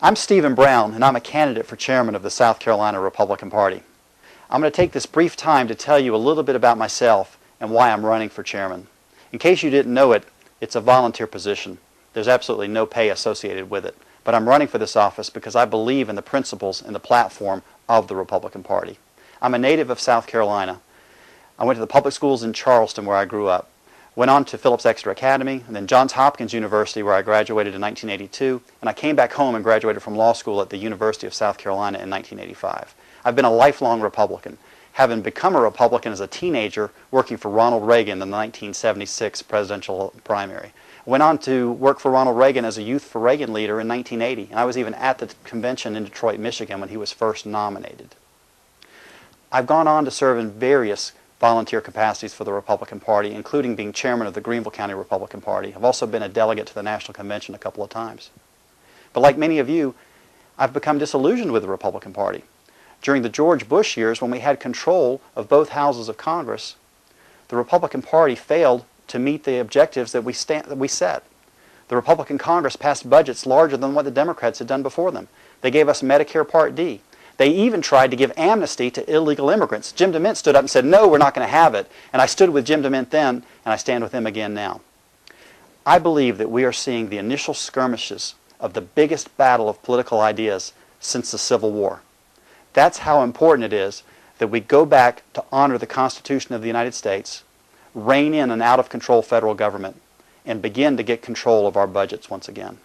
I'm Stephen Brown, and I'm a candidate for chairman of the South Carolina Republican Party. I'm going to take this brief time to tell you a little bit about myself and why I'm running for chairman. In case you didn't know it, it's a volunteer position. There's absolutely no pay associated with it. But I'm running for this office because I believe in the principles and the platform of the Republican Party. I'm a native of South Carolina. I went to the public schools in Charleston where I grew up. Went on to Phillips Exeter Academy, and then Johns Hopkins University where I graduated in 1982, and I came back home and graduated from law school at the University of South Carolina in 1985. I've been a lifelong Republican, having become a Republican as a teenager working for Ronald Reagan in the 1976 presidential primary. I went on to work for Ronald Reagan as a Youth for Reagan leader in 1980, and I was even at the convention in Detroit, Michigan when he was first nominated. I've gone on to serve in various volunteer capacities for the Republican Party, including being chairman of the Greenville County Republican Party. I've also been a delegate to the National Convention a couple of times. But like many of you, I've become disillusioned with the Republican Party. During the George Bush years, when we had control of both houses of Congress, the Republican Party failed to meet the objectives that we set. The Republican Congress passed budgets larger than what the Democrats had done before them. They gave us Medicare Part D. They even tried to give amnesty to illegal immigrants. Jim DeMint stood up and said, no, we're not going to have it. And I stood with Jim DeMint then, and I stand with him again now. I believe that we are seeing the initial skirmishes of the biggest battle of political ideas since the Civil War. That's how important it is that we go back to honor the Constitution of the United States, rein in an out-of-control federal government, and begin to get control of our budgets once again.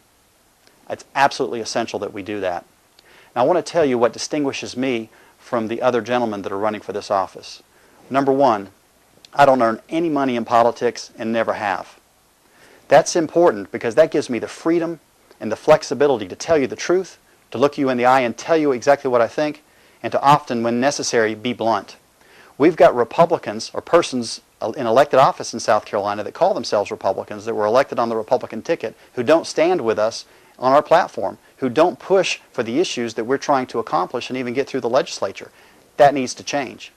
It's absolutely essential that we do that. Now, I want to tell you what distinguishes me from the other gentlemen that are running for this office. Number one, I don't earn any money in politics and never have. That's important because that gives me the freedom and the flexibility to tell you the truth, to look you in the eye and tell you exactly what I think, and to often, when necessary, be blunt. We've got Republicans or persons in elected office in South Carolina that call themselves Republicans that were elected on the Republican ticket who don't stand with us on our platform, who don't push for the issues that we're trying to accomplish and even get through the legislature. That needs to change.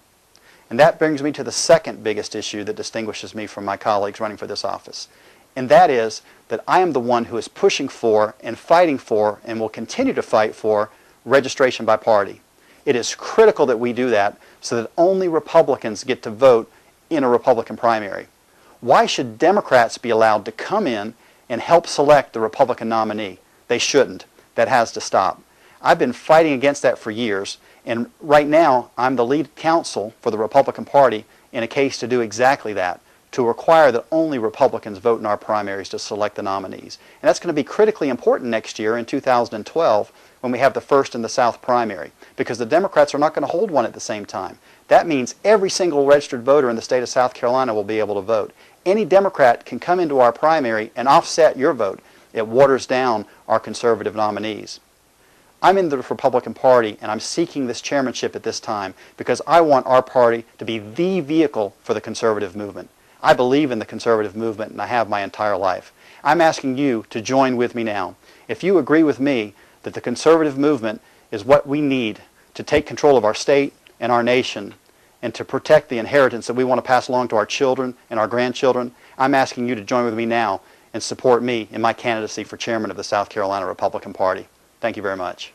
And that brings me to the second biggest issue that distinguishes me from my colleagues running for this office. And that is that I am the one who is pushing for and fighting for and will continue to fight for registration by party. It is critical that we do that so that only Republicans get to vote in a Republican primary. Why should Democrats be allowed to come in and help select the Republican nominee? They shouldn't. That has to stop. I've been fighting against that for years, and right now I'm the lead counsel for the Republican Party in a case to do exactly that, to require that only Republicans vote in our primaries to select the nominees. And that's going to be critically important next year in 2012 when we have the first in the South primary, because the Democrats are not going to hold one at the same time. That means every single registered voter in the state of South Carolina will be able to vote. Any Democrat can come into our primary and offset your vote. It waters down our conservative nominees. I'm in the Republican Party, and I'm seeking this chairmanship at this time because I want our party to be the vehicle for the conservative movement. I believe in the conservative movement, and I have my entire life. I'm asking you to join with me now. If you agree with me that the conservative movement is what we need to take control of our state and our nation and to protect the inheritance that we want to pass along to our children and our grandchildren, I'm asking you to join with me now and support me in my candidacy for chairman of the South Carolina Republican Party. Thank you very much.